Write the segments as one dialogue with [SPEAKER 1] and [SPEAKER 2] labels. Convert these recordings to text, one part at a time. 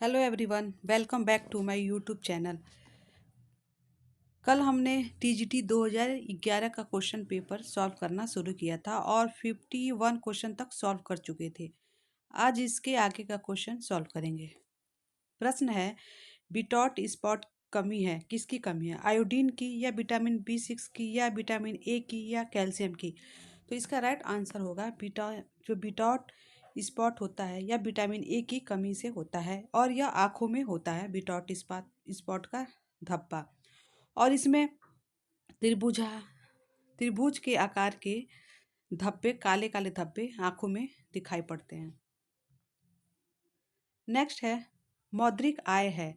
[SPEAKER 1] Hello everyone, welcome back to my YouTube channel. कल हमने TGT 2011 का क्वेश्चन पेपर सॉल्व करना शुरू किया था और 51 क्वेश्चन तक सॉल्व कर चुके थे। आज इसके आगे का क्वेश्चन सॉल्व करेंगे। प्रश्न है, बिटॉट स्पॉट कमी है, किसकी कमी है? आयोडीन की या विटामिन B6 की या विटामिन ए की या कैल्शियम की? तो इसका राइट आंसर होगा जो बिटॉट स्पॉट होता है या विटामिन ए की कमी से होता है और यह आंखों में होता है। बिटॉट स्पॉट का धब्बा, और इसमें त्रिभुजा त्रिभुज के आकार के धब्बे, काले काले धब्बे आंखों में दिखाई पड़ते हैं। नेक्स्ट है, मौद्रिक आय है,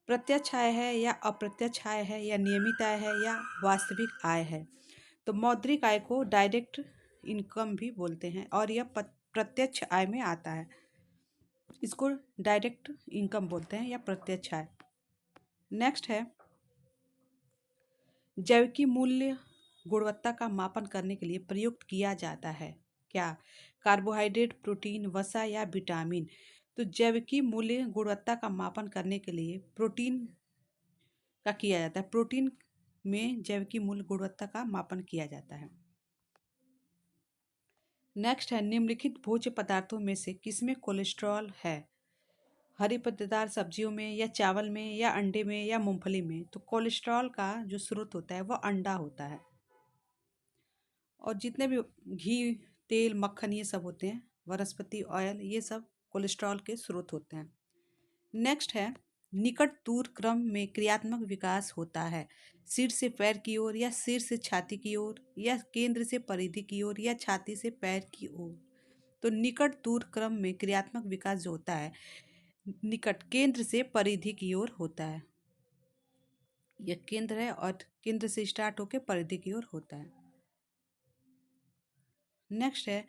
[SPEAKER 1] प्रत्यक्ष आय है या अप्रत्यक्ष आय है या नियमित आय है या वास्तविक आय है? तो मौद्रिक आय को डायरेक्ट इनकम भी बोलते हैं और यह प्रत्यक्ष आय में आता है। इसको डायरेक्ट इनकम बोलते हैं या प्रत्यक्ष आय। नेक्स्ट है, जैविक मूल्य गुणवत्ता का मापन करने के लिए प्रयुक्त किया जाता है क्या? कार्बोहाइड्रेट, प्रोटीन, वसा या विटामिन? तो जैविक मूल्य गुणवत्ता का मापन करने के लिए प्रोटीन का किया जाता है। प्रोटीन में जैविक मूल्य गुणवत्ता का मापन किया जाता है। नेक्स्ट है, निम्नलिखित भोज्य पदार्थों में से किसमें कोलेस्ट्रॉल है? हरी पत्तेदार सब्जियों में या चावल में या अंडे में या मूंगफली में? तो कोलेस्ट्रॉल का जो स्रोत होता है वह अंडा होता है। और जितने भी घी, तेल, मक्खन ये सब होते हैं, वनस्पति ऑयल, ये सब कोलेस्ट्रॉल के स्रोत होते हैं। नेक्स्ट है, निकट दूर क्रम में क्रियात्मक विकास होता है सिर से पैर की ओर या सिर से छाती की ओर या केंद्र से परिधि की ओर या छाती से पैर की ओर? तो निकट दूर क्रम में क्रियात्मक विकास जो होता है निकट केंद्र से परिधि की ओर होता है। यह केंद्र है और केंद्र से स्टार्ट होकर परिधि की ओर होता है। नेक्स्ट है,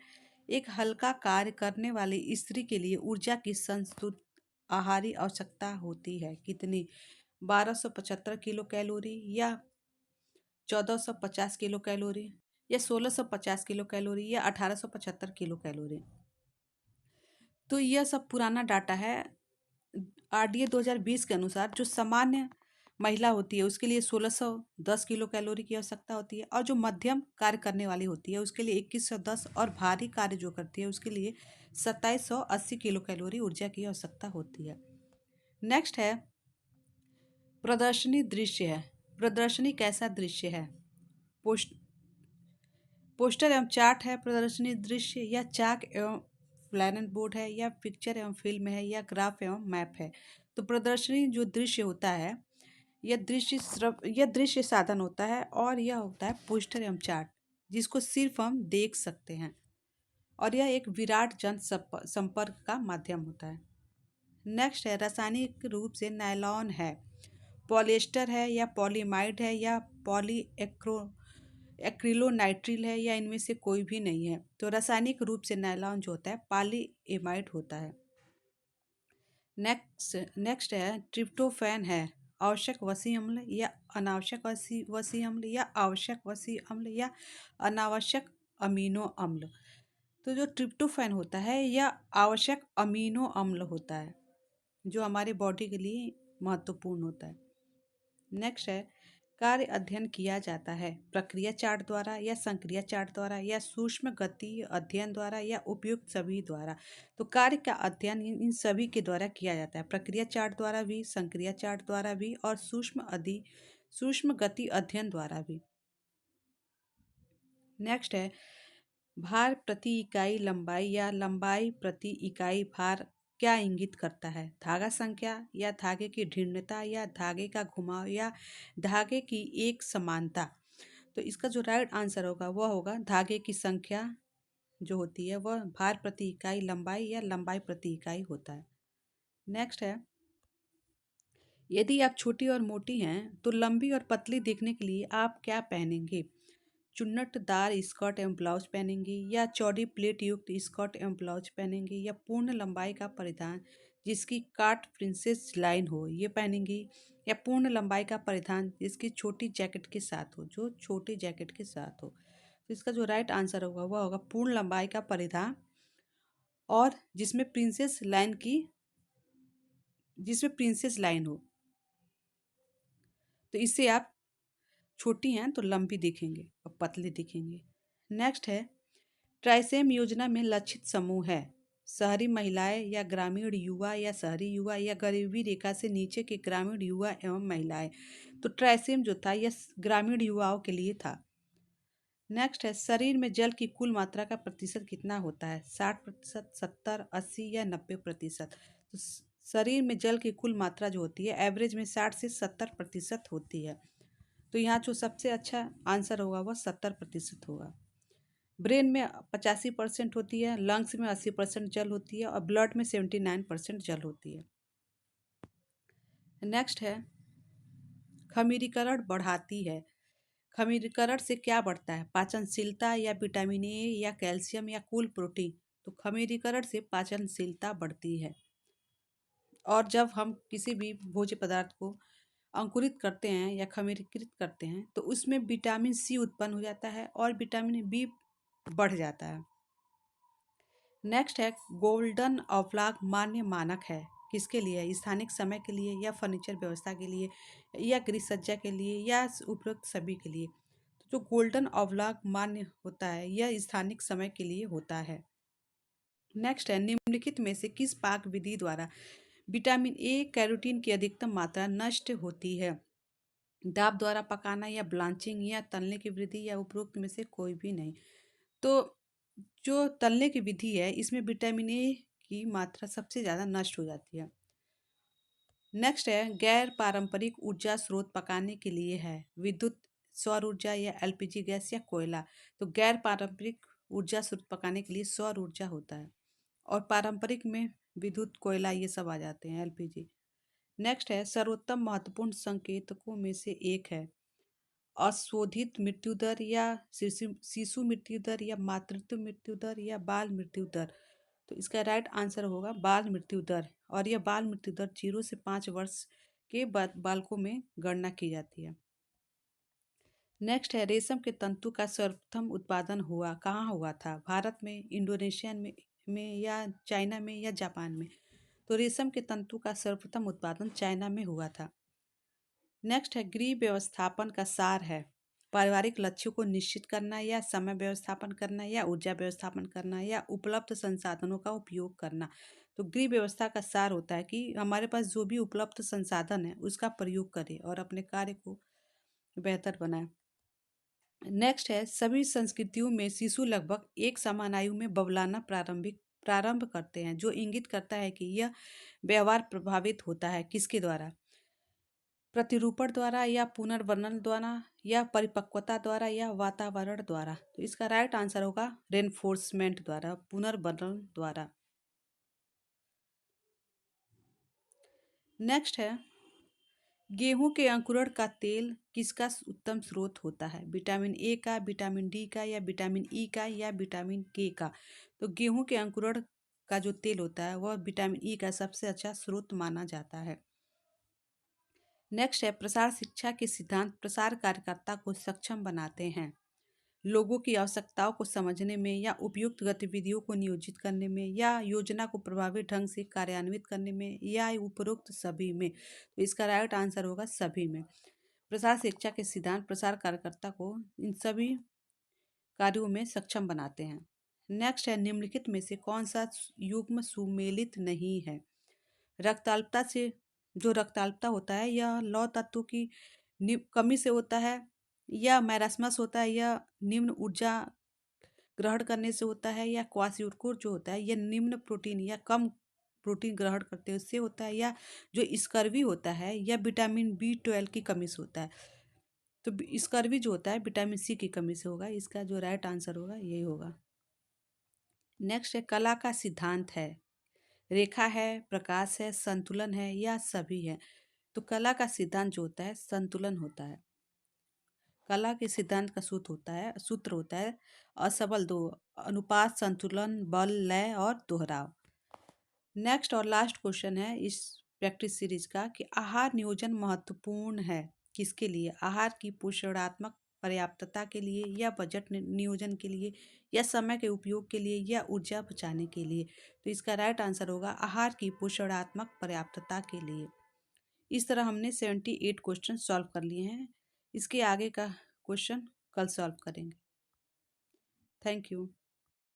[SPEAKER 1] एक हल्का कार्य करने वाली स्त्री के लिए ऊर्जा की संस्तुत आहारी आवश्यकता होती है कितनी? 1275 किलो कैलोरी या 1450 किलो कैलोरी या 1650 किलो कैलोरी या 1875 किलो कैलोरी? तो यह सब पुराना डाटा है। RDA 2020 के अनुसार जो सामान्य महिला होती है उसके लिए 1610 किलो कैलोरी की आवश्यकता होती है, और जो मध्यम कार्य करने वाली होती है उसके लिए 2110, और भारी कार्य जो करती है उसके लिए 2780 किलो कैलोरी ऊर्जा की आवश्यकता होती है। नेक्स्ट है, प्रदर्शनी दृश्य है। प्रदर्शनी कैसा दृश्य है? पोस्ट पोस्टर एवं चार्ट है प्रदर्शनी दृश्य, या चाक एवं प्लानर बोर्ड है, या पिक्चर एवं फिल्म है, या ग्राफ एवं मैप है? तो प्रदर्शनी जो दृश्य होता है यह दृश्य साधन होता है और यह होता है पोस्टर एवं चार्ट, जिसको सिर्फ हम देख सकते हैं, और यह एक विराट जन संपर्क का माध्यम होता है। नेक्स्ट है, रासायनिक रूप से नायलॉन है, पॉलिएस्टर है या पॉलीमाइड है या पॉली एक्रिलोनाइट्रिल है, या इनमें से कोई भी नहीं है? तो रासायनिक रूप से नायलॉन जो होता है पॉलीएमाइड होता है। नेक्स्ट है, ट्रिप्टोफैन है, आवश्यक वसी अम्ल या अनावश्यक वसी अम्ल या आवश्यक वसी अम्ल या अनावश्यक अमीनो अम्ल? तो जो ट्रिप्टोफैन होता है यह आवश्यक अमीनो अम्ल होता है जो हमारे बॉडी के लिए महत्वपूर्ण होता है। नेक्स्ट है, कार्य अध्ययन किया जाता है प्रक्रिया चार्ट द्वारा या संक्रिया चार्ट द्वारा या सूक्ष्म गति अध्ययन द्वारा या उपयुक्त सभी द्वारा? तो कार्य का अध्ययन इन सभी के द्वारा किया जाता है, प्रक्रिया चार्ट द्वारा भी, संक्रिया चार्ट द्वारा भी, और सूक्ष्म गति अध्ययन द्वारा भी। नेक्स्ट है, भार प्रति इकाई लंबाई या लंबाई प्रति इकाई भार क्या इंगित करता है? धागा संख्या या धागे की दृढ़ता या धागे का घुमाव या धागे की एक समानता? तो इसका जो राइट आंसर होगा वह होगा धागे की संख्या जो होती है वह भार प्रति इकाई लंबाई या लंबाई प्रति इकाई होता है। नेक्स्ट है, यदि आप छोटी और मोटी हैं तो लंबी और पतली दिखने के लिए आप क्या पहनेंगे? चुन्नटदार स्कर्ट एवं ब्लाउज पहनेंगी, या चौड़ी प्लेट युक्त स्कर्ट एवं ब्लाउज पहनेंगी, या पूर्ण लंबाई का परिधान जिसकी काट प्रिंसेस लाइन हो ये पहनेंगी, या पूर्ण लंबाई का परिधान जिसकी छोटी जैकेट के साथ हो, जो छोटी जैकेट के साथ हो? तो इसका जो राइट आंसर होगा वह होगा पूर्ण लंबाई का परिधान और जिसमें प्रिंसेस लाइन की जिसमें प्रिंसेस लाइन हो। तो इससे आप छोटी हैं तो लंबी दिखेंगे और पतली दिखेंगे। नेक्स्ट है, ट्राइसेम योजना में लक्षित समूह है शहरी महिलाएं या ग्रामीण युवा या शहरी युवा या गरीबी रेखा से नीचे के ग्रामीण युवा एवं महिलाएं। तो ट्राइसेम जो था यह ग्रामीण युवाओं के लिए था। नेक्स्ट है, शरीर में जल की कुल मात्रा का प्रतिशत कितना होता है? 60%, 70, 80 या 90%। तो शरीर में जल की कुल मात्रा जो होती है एवरेज में 60 से 70% होती है। तो यहाँ जो सबसे अच्छा आंसर होगा वह 70% होगा। ब्रेन में 85% होती है, लंग्स में 80% जल होती है और ब्लड में 79% जल होती है। नेक्स्ट है, खमीरीकरण बढ़ाती है। खमीरीकरण से क्या बढ़ता है? पाचनशीलता या विटामिन ए या कैल्शियम या कुल प्रोटीन? तो खमीरीकरण से पाचनशीलता बढ़ती है। और जब हम किसी भी भोज्य पदार्थ को अंकुरित करते हैं या खमीरीकृत करते हैं तो उसमें विटामिन सी उत्पन्न हो जाता है और विटामिन बी बढ़ जाता है। नेक्स्ट है, गोल्डन ऑवलाक मान्य मानक है किसके लिए? स्थानिक समय के लिए या फर्नीचर व्यवस्था के लिए या गृह सज्जा के लिए या उपरोक्त सभी के लिए? तो जो गोल्डन ऑवलाक मान्य होता है यह स्थानिक समय के लिए होता है। नेक्स्ट है, निम्नलिखित में से किस पाक विधि द्वारा विटामिन ए कैरोटीन की अधिकतम मात्रा नष्ट होती है? दाब द्वारा पकाना या ब्लांचिंग या तलने की विधि या उपरोक्त में से कोई भी नहीं। तो जो तलने की विधि है इसमें विटामिन ए की मात्रा सबसे ज़्यादा नष्ट हो जाती है। नेक्स्ट है, गैर पारंपरिक ऊर्जा स्रोत पकाने के लिए है विद्युत, सौर ऊर्जा या एलपीजी गैस या कोयला? तो गैर पारंपरिक ऊर्जा स्रोत पकाने के लिए सौर ऊर्जा होता है और पारंपरिक में विद्युत, कोयला ये सब आ जाते हैं, एलपीजी। नेक्स्ट है, सर्वोत्तम महत्वपूर्ण संकेतकों में से एक है अशोधित मृत्यु दर या शिशु शिशु मृत्यु दर या मातृत्व मृत्यु दर या बाल मृत्यु दर? तो इसका राइट आंसर होगा बाल मृत्यु दर। और यह बाल मृत्यु दर 0 से 5 वर्ष के बाद बालकों में गणना की जाती है। नेक्स्ट है, रेशम के तंतु का सर्वप्रथम उत्पादन हुआ कहाँ हुआ था? भारत में, इंडोनेशिया में या चाइना में या जापान में? तो रेशम के तंतु का सर्वप्रथम उत्पादन चाइना में हुआ था। नेक्स्ट है, गृह व्यवस्थापन का सार है पारिवारिक लक्ष्यों को निश्चित करना या समय व्यवस्थापन करना या ऊर्जा व्यवस्थापन करना या उपलब्ध संसाधनों का उपयोग करना? तो गृह व्यवस्था का सार होता है कि हमारे पास जो भी उपलब्ध संसाधन है उसका प्रयोग करें और अपने कार्य को बेहतर बनाएं। नेक्स्ट है, सभी संस्कृतियों में शिशु लगभग एक समान आयु में बबलाना प्रारंभ करते हैं जो इंगित करता है कि यह व्यवहार प्रभावित होता है किसके द्वारा? प्रतिरूपण द्वारा या पुनर्वर्णन द्वारा या परिपक्वता द्वारा या वातावरण द्वारा? तो इसका राइट आंसर होगा रेनफोर्समेंट द्वारा, पुनर्वर्णन द्वारा। नेक्स्ट है, गेहूं के अंकुरण का तेल किसका उत्तम स्रोत होता है? विटामिन ए का, विटामिन डी का या विटामिन ई का या विटामिन के का? तो गेहूं के अंकुरण का जो तेल होता है वह विटामिन ई का सबसे अच्छा स्रोत माना जाता है। नेक्स्ट है, प्रसार शिक्षा के सिद्धांत प्रसार कार्यकर्ता को सक्षम बनाते हैं लोगों की आवश्यकताओं को समझने में या उपयुक्त गतिविधियों को नियोजित करने में या योजना को प्रभावी ढंग से कार्यान्वित करने में या उपरोक्त सभी में? तो इसका राइट आंसर होगा सभी में। प्रसार शिक्षा के सिद्धांत प्रसार कार्यकर्ता को इन सभी कार्यों में सक्षम बनाते हैं। नेक्स्ट है, निम्नलिखित में से कौन सा युग्म सुमेलित नहीं है? रक्ताल्पता से जो रक्ताल्पता होता है यह लौह तत्व की कमी से होता है या मैरास्मस होता है या निम्न ऊर्जा ग्रहण करने से होता है या क्वासियोरकोर जो होता है यह निम्न प्रोटीन या कम प्रोटीन ग्रहण करते हैं उससे होता है या जो स्कर्वी होता है या विटामिन B12 की कमी से होता है? तो स्कर्वी जो होता है विटामिन सी की कमी से होगा। इसका जो राइट आंसर होगा यही होगा। नेक्स्ट है, कला का सिद्धांत है रेखा है, प्रकाश है, संतुलन है या सभी है? तो कला का सिद्धांत जो होता है संतुलन होता है। कला के सिद्धांत का सूत्र होता है असबल दो अनुपात, संतुलन, बल, लय और दोहराव। नेक्स्ट और लास्ट क्वेश्चन है इस प्रैक्टिस सीरीज का कि आहार नियोजन महत्वपूर्ण है किसके लिए? आहार की पोषणात्मक पर्याप्तता के लिए, या बजट नियोजन के लिए, या समय के उपयोग के लिए, या ऊर्जा बचाने के लिए। तो इसका राइट आंसर होगा आहार की पोषणात्मक पर्याप्तता के लिए। इस तरह हमने 78 क्वेश्चन सॉल्व कर लिए हैं। इसके आगे का क्वेश्चन कल सॉल्व करेंगे। Thank you.